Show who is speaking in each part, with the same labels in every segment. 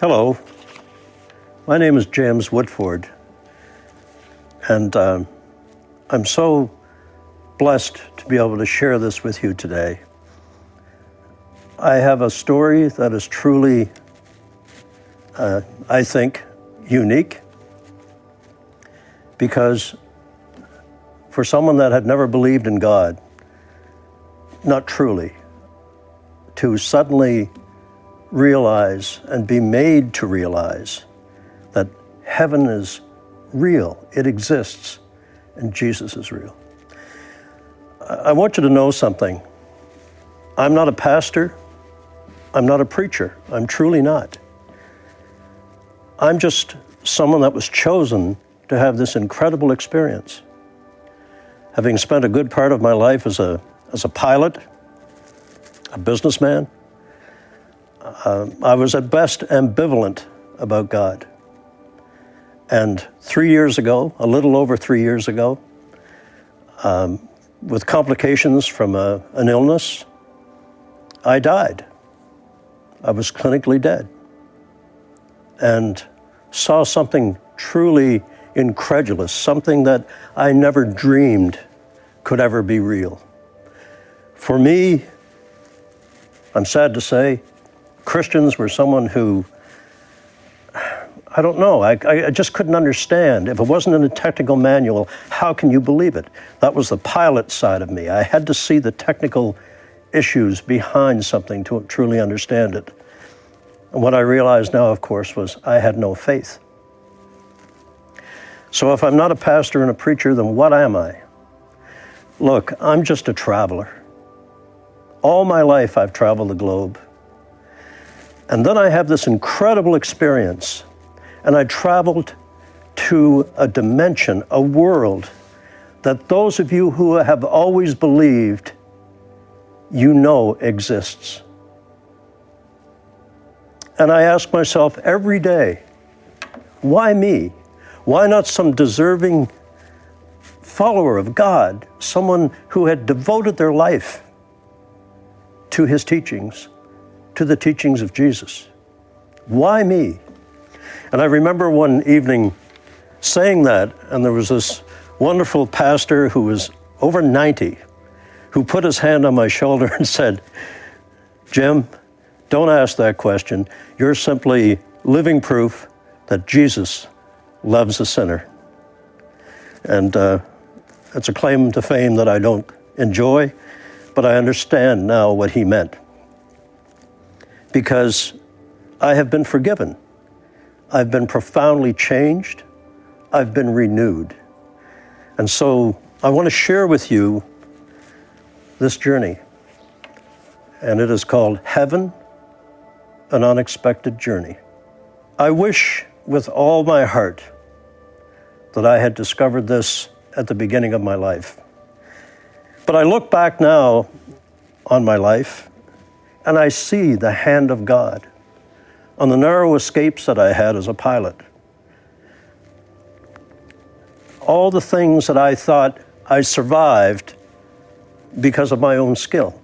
Speaker 1: Hello, my name is James Woodford, and I'm so blessed to be able to share this with you today. I have a story that is truly, I think, unique, because for someone that had never believed in God, not truly, to suddenly realize and be made to realize that heaven is real, it exists, and Jesus is real. I want you to know something. I'm not a pastor, I'm not a preacher, I'm truly not. I'm just someone that was chosen to have this incredible experience. Having spent a good part of my life as a pilot, a businessman, I was at best ambivalent about God. And 3 years ago, a little over 3 years ago, with complications from an illness, I died. I was clinically dead and saw something truly incredulous, something that I never dreamed could ever be real. For me, I'm sad to say, Christians were someone who, I don't know, I just couldn't understand. If it wasn't in a technical manual, how can you believe it? That was the pilot side of me. I had to see the technical issues behind something to truly understand it. And what I realized now, of course, was I had no faith. So if I'm not a pastor and a preacher, then what am I? Look, I'm just a traveler. All my life I've traveled the globe. And then I have this incredible experience, and I traveled to a dimension, a world, that those of you who have always believed, you know exists. And I ask myself every day, why me? Why not some deserving follower of God, someone who had devoted their life to his teachings, to the teachings of Jesus? Why me? And I remember one evening saying that, and there was this wonderful pastor who was over 90 who put his hand on my shoulder and said, "Jim, don't ask that question. You're simply living proof that Jesus loves a sinner." And it's a claim to fame that I don't enjoy, but I understand now what he meant. Because I have been forgiven. I've been profoundly changed. I've been renewed. And so I want to share with you this journey. And it is called Heaven, an Unexpected Journey. I wish with all my heart that I had discovered this at the beginning of my life. But I look back now on my life, and I see the hand of God on the narrow escapes that I had as a pilot. All the things that I thought I survived because of my own skill.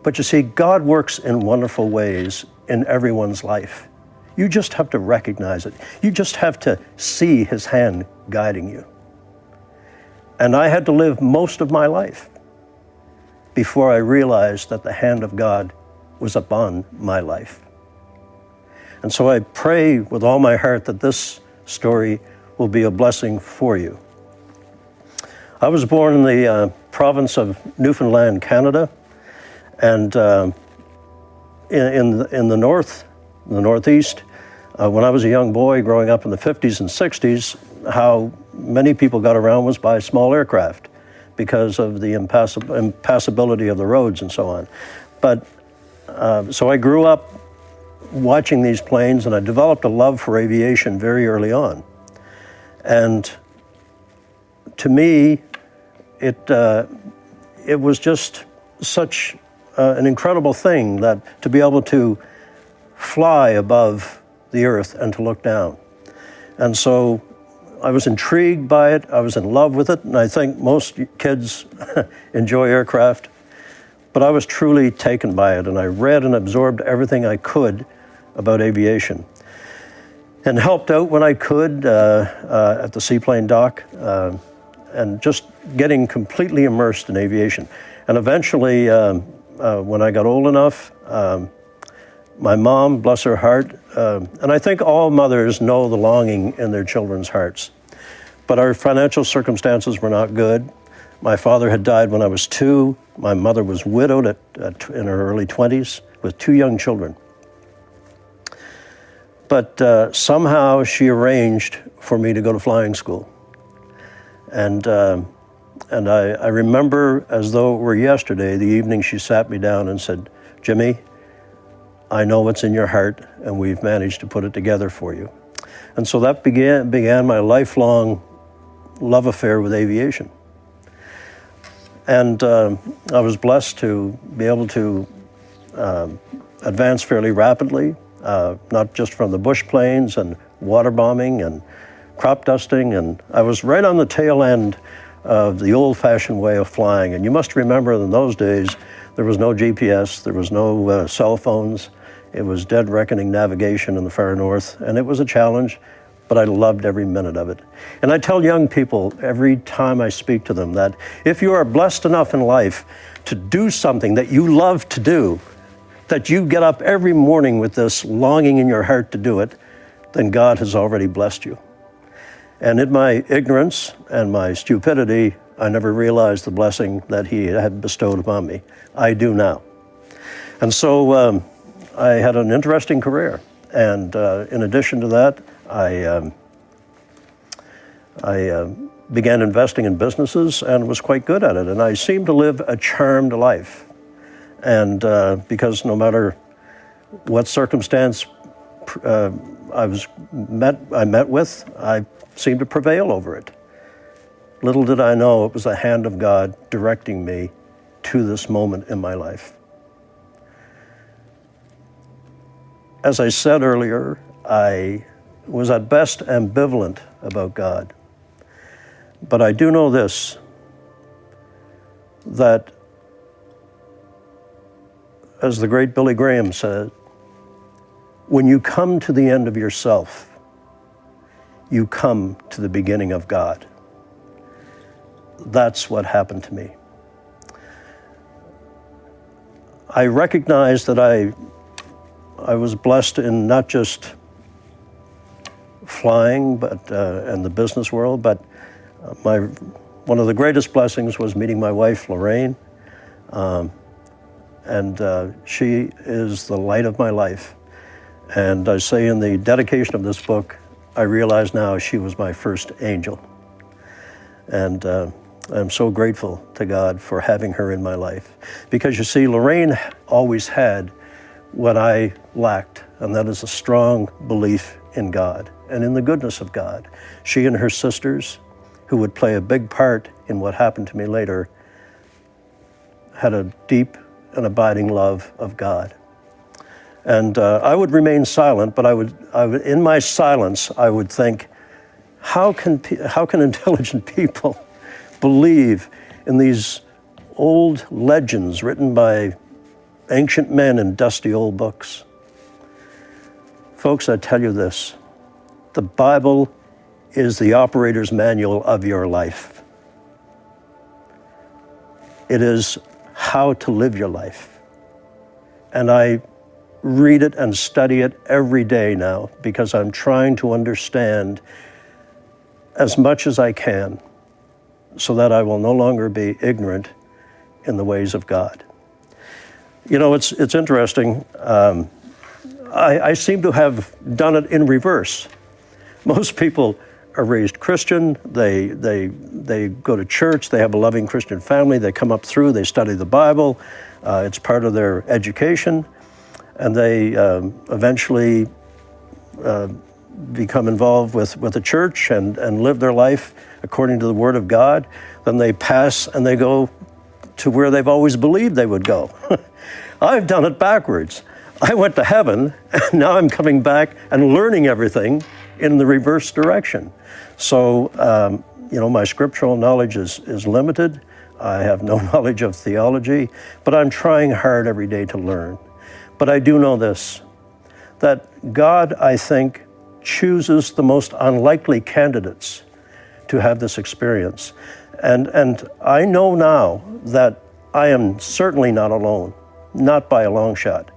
Speaker 1: But you see, God works in wonderful ways in everyone's life. You just have to recognize it. You just have to see his hand guiding you. And I had to live most of my life before I realized that the hand of God was upon my life. And so I pray with all my heart that this story will be a blessing for you. I was born in the province of Newfoundland, Canada, and in the northeast. When I was a young boy growing up in the 50s and 60s, how many people got around was by small aircraft because of the impassability of the roads and so on. But so I grew up watching these planes, and I developed a love for aviation very early on. And to me, it was just such an incredible thing that to be able to fly above the earth and to look down. And so I was intrigued by it, I was in love with it, and I think most kids enjoy aircraft, but I was truly taken by it, and I read and absorbed everything I could about aviation, and helped out when I could at the seaplane dock, and just getting completely immersed in aviation. And eventually, when I got old enough, my mom, bless her heart, and I think all mothers know the longing in their children's hearts, but our financial circumstances were not good. My father had died when I was 2. My mother was widowed in her early 20s with 2 young children. But somehow she arranged for me to go to flying school. And I remember as though it were yesterday, the evening she sat me down and said, "Jimmy, I know what's in your heart, and we've managed to put it together for you." And so that began my lifelong love affair with aviation. And I was blessed to be able to advance fairly rapidly, not just from the bush planes and water bombing and crop dusting, and I was right on the tail end of the old-fashioned way of flying. And you must remember, in those days, there was no GPS, there was no cell phones. It was dead reckoning navigation in the far north, and it was a challenge, but I loved every minute of it. And I tell young people every time I speak to them that if you are blessed enough in life to do something that you love to do, that you get up every morning with this longing in your heart to do it, then God has already blessed you. And in my ignorance and my stupidity, I never realized the blessing that He had bestowed upon me. I do now. And so I had an interesting career. And in addition to that, I began investing in businesses and was quite good at it. And I seemed to live a charmed life. And because no matter what circumstance I met with, I seemed to prevail over it. Little did I know it was the hand of God directing me to this moment in my life. As I said earlier, I was at best ambivalent about God. But I do know this, that as the great Billy Graham said, when you come to the end of yourself, you come to the beginning of God. That's what happened to me. I recognized that I was blessed in not just flying, but and the business world, but one of the greatest blessings was meeting my wife, Lorraine, and she is the light of my life. And I say in the dedication of this book, I realize now she was my first angel. And I'm so grateful to God for having her in my life. Because you see, Lorraine always had what I lacked, and that is a strong belief in God and in the goodness of God. She and her sisters, who would play a big part in what happened to me later, had a deep and abiding love of God. And I would remain silent, but I would in my silence, I would think, how can intelligent people believe in these old legends written by ancient men in dusty old books? Folks, I tell you this, the Bible is the operator's manual of your life. It is how to live your life. And I read it and study it every day now because I'm trying to understand as much as I can so that I will no longer be ignorant in the ways of God. You know, it's interesting. I seem to have done it in reverse. Most people are raised Christian, they go to church, they have a loving Christian family, they come up through, they study the Bible, it's part of their education, and they eventually become involved with the church and live their life according to the Word of God. Then they pass and they go to where they've always believed they would go. I've done it backwards. I went to heaven, and now I'm coming back and learning everything in the reverse direction. So, my scriptural knowledge is limited. I have no knowledge of theology, but I'm trying hard every day to learn. But I do know this, that God, I think, chooses the most unlikely candidates to have this experience. And I know now that I am certainly not alone, not by a long shot.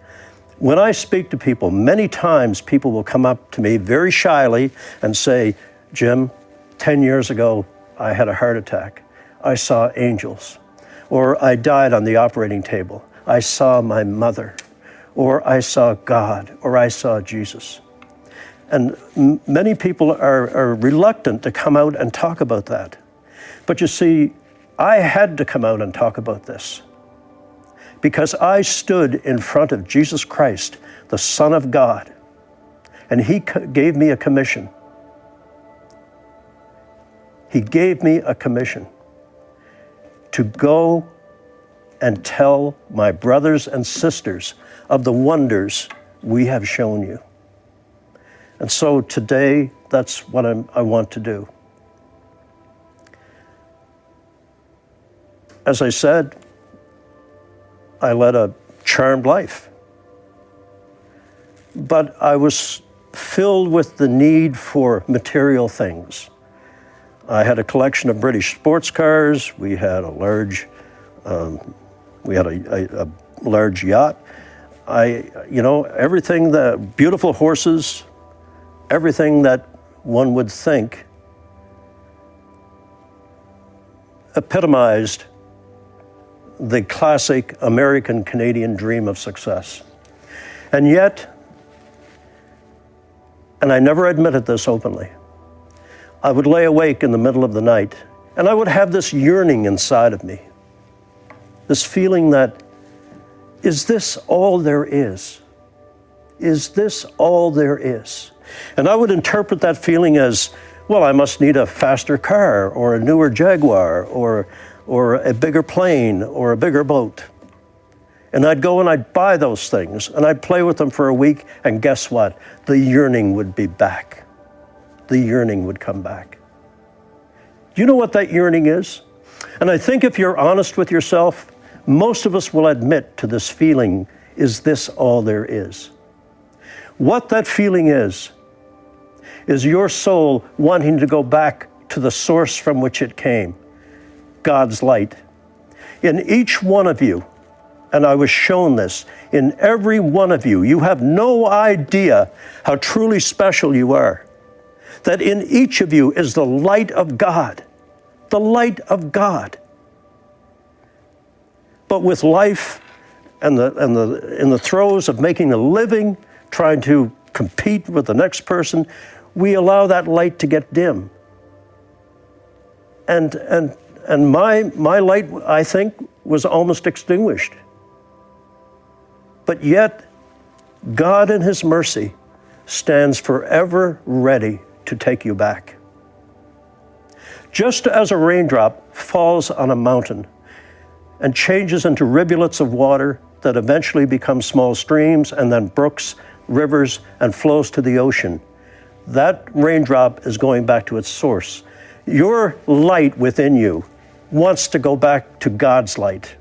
Speaker 1: When I speak to people, many times people will come up to me very shyly and say, Jim, 10 years ago, I had a heart attack. I saw angels. Or I died on the operating table. I saw my mother. Or I saw God. Or I saw Jesus. And many people are reluctant to come out and talk about that. But you see, I had to come out and talk about this because I stood in front of Jesus Christ, the Son of God, and He gave me a commission. He gave me a commission to go and tell my brothers and sisters of the wonders we have shown you. And so today, that's what I want to do. As I said, I led a charmed life. But I was filled with the need for material things. I had a collection of British sports cars. We had a large yacht. Everything, the beautiful horses, everything that one would think epitomized the classic American-Canadian dream of success. And yet, and I never admitted this openly, I would lay awake in the middle of the night and I would have this yearning inside of me, this feeling that, is this all there is? Is this all there is? And I would interpret that feeling as, well, I must need a faster car or a newer Jaguar or a bigger plane or a bigger boat. And I'd go and I'd buy those things and I'd play with them for a week, and guess what? The yearning would be back. The yearning would come back. Do you know what that yearning is? And I think if you're honest with yourself, most of us will admit to this feeling, is this all there is? What that feeling is your soul wanting to go back to the source from which it came, God's light. In each one of you, and I was shown this, in every one of you, you have no idea how truly special you are. That in each of you is the light of God, the light of God. But with life and in the throes of making a living, trying to compete with the next person, we allow that light to get dim. And my light, I think, was almost extinguished. But yet, God in His mercy stands forever ready to take you back. Just as a raindrop falls on a mountain and changes into rivulets of water that eventually become small streams and then brooks, rivers, and flows to the ocean, that raindrop is going back to its source. Your light within you wants to go back to God's light.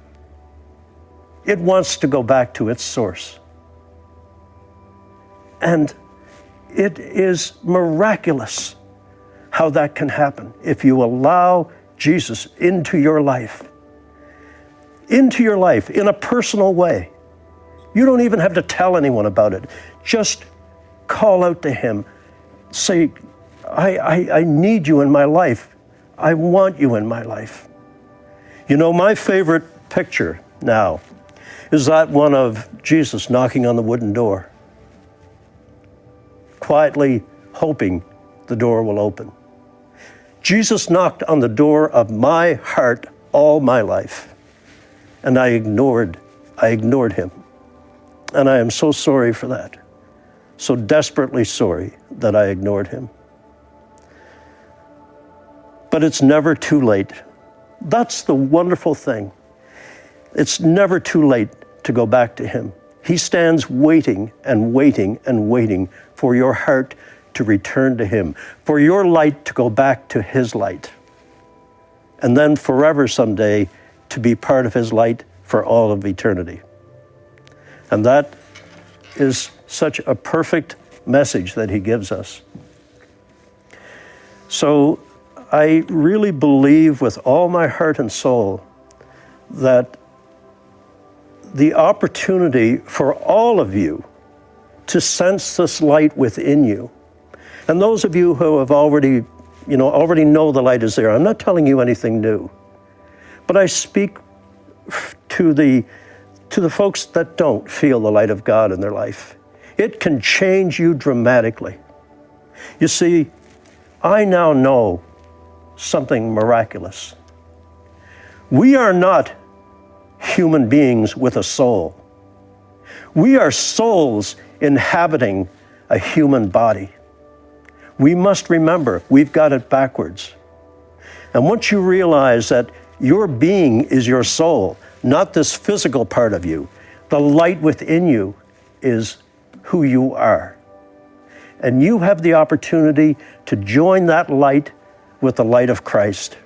Speaker 1: It wants to go back to its source. And it is miraculous how that can happen if you allow Jesus into your life in a personal way. You don't even have to tell anyone about it. Just call out to Him. Say, I need you in my life. I want you in my life. You know, my favorite picture now is that one of Jesus knocking on the wooden door, quietly hoping the door will open. Jesus knocked on the door of my heart all my life, and I ignored Him. And I am so sorry for that. So desperately sorry that I ignored Him. But it's never too late. That's the wonderful thing. It's never too late to go back to Him. He stands waiting and waiting and waiting for your heart to return to Him, for your light to go back to His light, and then forever someday to be part of His light for all of eternity. And that is such a perfect message that he gives us. So I really believe with all my heart and soul that the opportunity for all of you to sense this light within you, and those of you who have already know the light is there, I'm not telling you anything new, but I speak to the folks that don't feel the light of God in their life. It can change you dramatically. You see, I now know something miraculous. We are not human beings with a soul. We are souls inhabiting a human body. We must remember, we've got it backwards. And once you realize that your being is your soul, not this physical part of you, the light within you is who you are. And you have the opportunity to join that light with the light of Christ.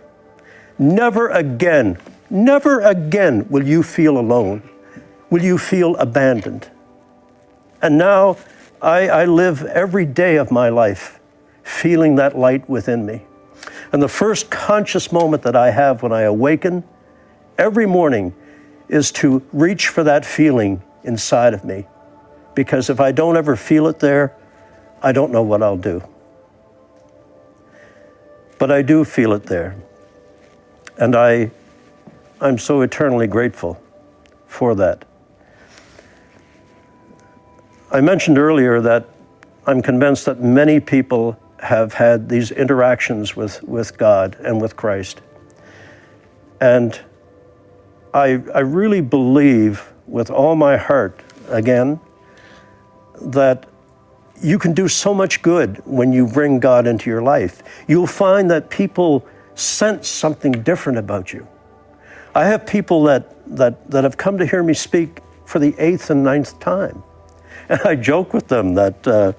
Speaker 1: Never again will you feel alone, will you feel abandoned. And now I live every day of my life feeling that light within me. And the first conscious moment that I have when I awaken every morning is to reach for that feeling inside of me. Because if I don't ever feel it there, I don't know what I'll do. But I do feel it there. And I'm so eternally grateful for that. I mentioned earlier that I'm convinced that many people have had these interactions with God and with Christ. And I really believe with all my heart, again, that you can do so much good when you bring God into your life. You'll find that people sense something different about you. I have people that have come to hear me speak for the 8th and 9th time. And I joke with them that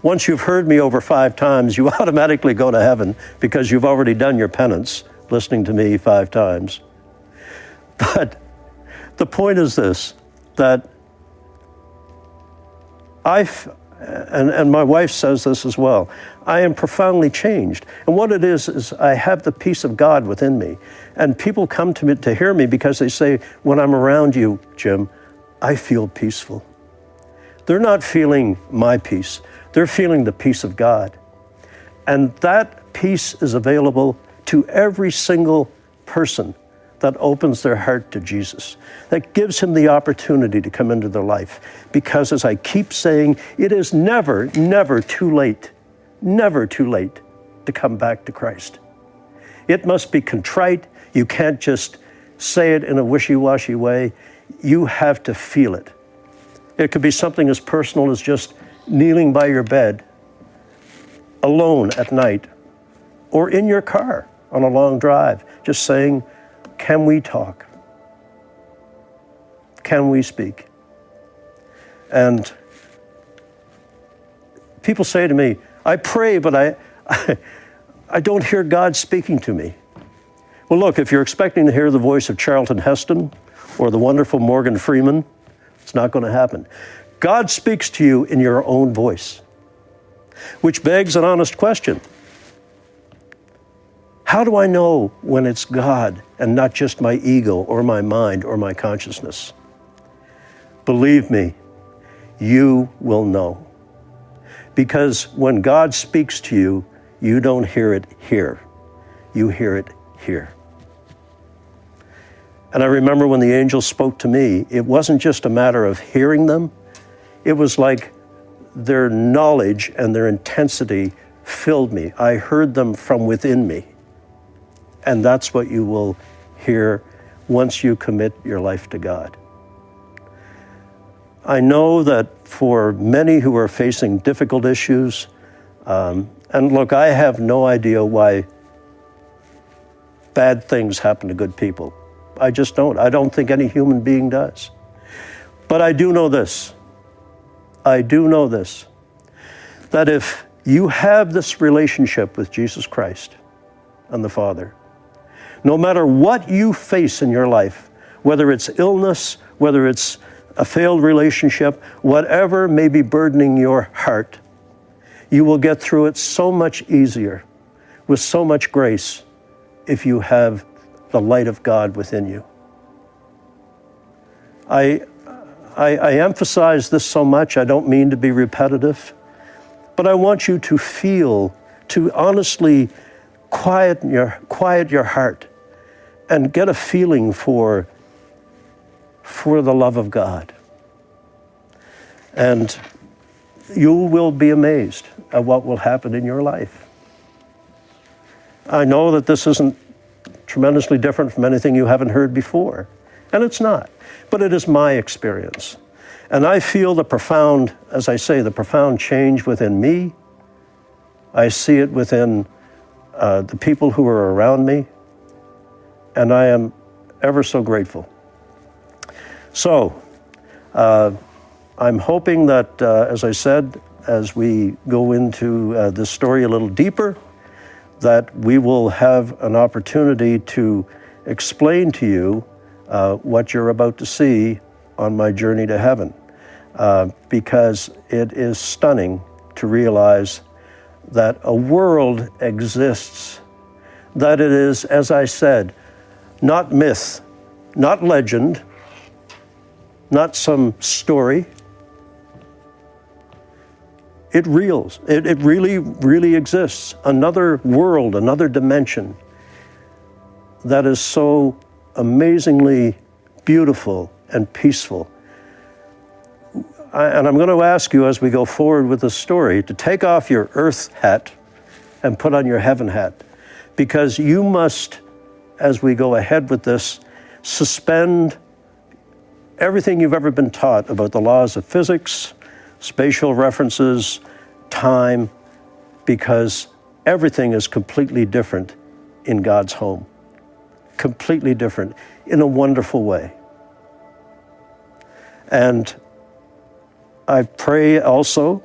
Speaker 1: once you've heard me over 5 times, you automatically go to heaven because you've already done your penance listening to me 5 times. But the point is this, that and my wife says this as well, I am profoundly changed. And what it is I have the peace of God within me. And people come to me to hear me because they say, when I'm around you, Jim, I feel peaceful. They're not feeling my peace. They're feeling the peace of God. And that peace is available to every single person that opens their heart to Jesus, that gives him the opportunity to come into their life. Because as I keep saying, it is never, never too late to come back to Christ. It must be contrite. You can't just say it in a wishy-washy way. You have to feel it. It could be something as personal as just kneeling by your bed, alone at night, or in your car on a long drive, just saying, can we talk? Can we speak? And people say to me, I pray, but I don't hear God speaking to me. Well, look, if you're expecting to hear the voice of Charlton Heston or the wonderful Morgan Freeman, it's not going to happen. God speaks to you in your own voice, which begs an honest question. How do I know when it's God and not just my ego or my mind or my consciousness? Believe me, you will know. Because when God speaks to you, you don't hear it here. You hear it here. And I remember when the angels spoke to me, it wasn't just a matter of hearing them. It was like their knowledge and their intensity filled me. I heard them from within me. And that's what you will hear once you commit your life to God. I know that for many who are facing difficult issues, and look, I have no idea why bad things happen to good people. I just don't. I don't think any human being does. But I do know this. That if you have this relationship with Jesus Christ and the Father, no matter what you face in your life, whether it's illness, whether it's a failed relationship, whatever may be burdening your heart, you will get through it so much easier, with so much grace, if you have the light of God within you. I emphasize this so much, I don't mean to be repetitive, but I want you to feel, to honestly quiet your heart and get a feeling for the love of God. And you will be amazed at what will happen in your life. I know that this isn't tremendously different from anything you haven't heard before, and it's not, but it is my experience. And I feel the profound, as I say, the profound change within me. I see it within the people who are around me, and I am ever so grateful. So, I'm hoping that, as I said, as we go into this story a little deeper, that we will have an opportunity to explain to you what you're about to see on my journey to heaven, because it is stunning to realize that a world exists, that it is, as I said, not myth, not legend, not some story. It really exists. Another world, another dimension that is so amazingly beautiful and peaceful. And I'm going to ask you as we go forward with the story to take off your earth hat and put on your heaven hat, because you must, as we go ahead with this, suspend everything you've ever been taught about the laws of physics, spatial references, time, because everything is completely different in God's home. Completely different in a wonderful way. And I pray also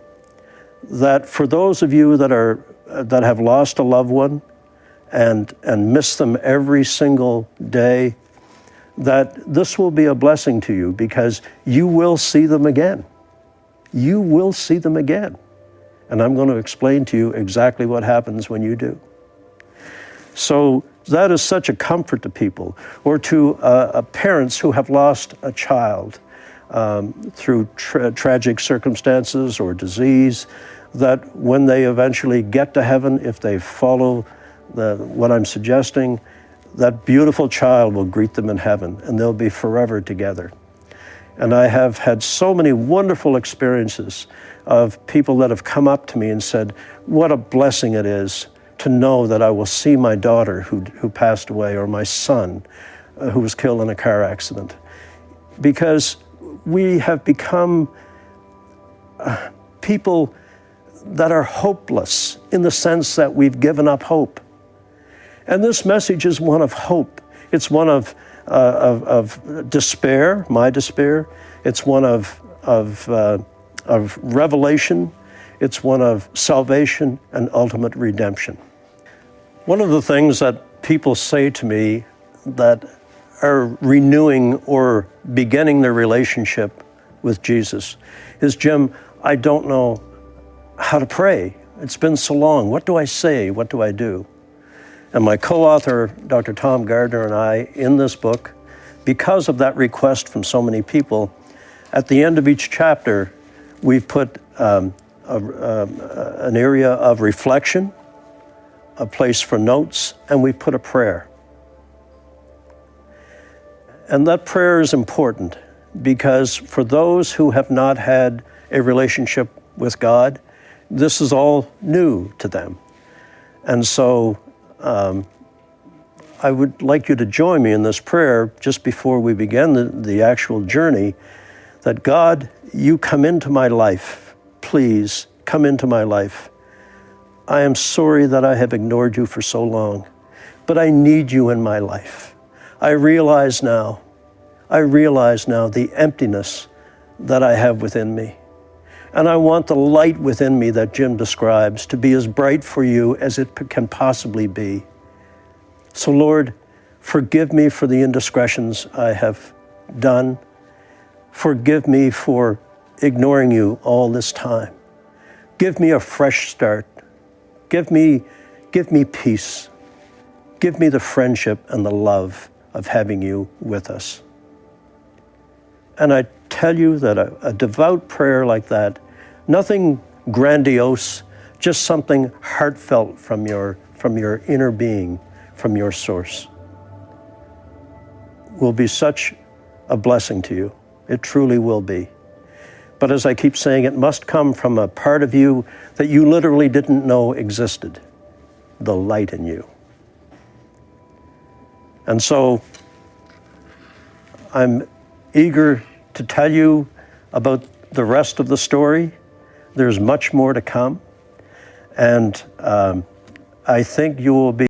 Speaker 1: that for those of you that have lost a loved one and miss them every single day, that this will be a blessing to you, because you will see them again. You will see them again. And I'm going to explain to you exactly what happens when you do. So that is such a comfort to people, or to parents who have lost a child through tragic circumstances or disease, that when they eventually get to heaven, if they follow what I'm suggesting, that beautiful child will greet them in heaven, and they'll be forever together. And I have had so many wonderful experiences of people that have come up to me and said, what a blessing it is to know that I will see my daughter who passed away, or my son who was killed in a car accident. Because we have become people that are hopeless, in the sense that we've given up hope. And this message is one of hope. It's one of despair, my despair. It's one of revelation. It's one of salvation and ultimate redemption. One of the things that people say to me that are renewing or beginning their relationship with Jesus is, Jim, I don't know how to pray. It's been so long. What do I say? What do I do? And my co-author, Dr. Tom Gardner, and I, in this book, because of that request from so many people, at the end of each chapter, we've put an area of reflection, a place for notes, and we put a prayer. And that prayer is important, because for those who have not had a relationship with God, this is all new to them. And so I would like you to join me in this prayer just before we begin the actual journey, that God, you come into my life. Please come into my life. I am sorry that I have ignored you for so long, but I need you in my life. I realize now the emptiness that I have within me. And I want the light within me that Jim describes to be as bright for you as it can possibly be. So Lord, forgive me for the indiscretions I have done. Forgive me for ignoring you all this time. Give me a fresh start. Give me peace. Give me the friendship and the love of having you with us. And I tell you that a devout prayer like that, nothing grandiose, just something heartfelt from your inner being, from your source, will be such a blessing to you. It truly will be. But as I keep saying, it must come from a part of you that you literally didn't know existed, the light in you. And so I'm eager to tell you about the rest of the story. There's much more to come. And I think you will be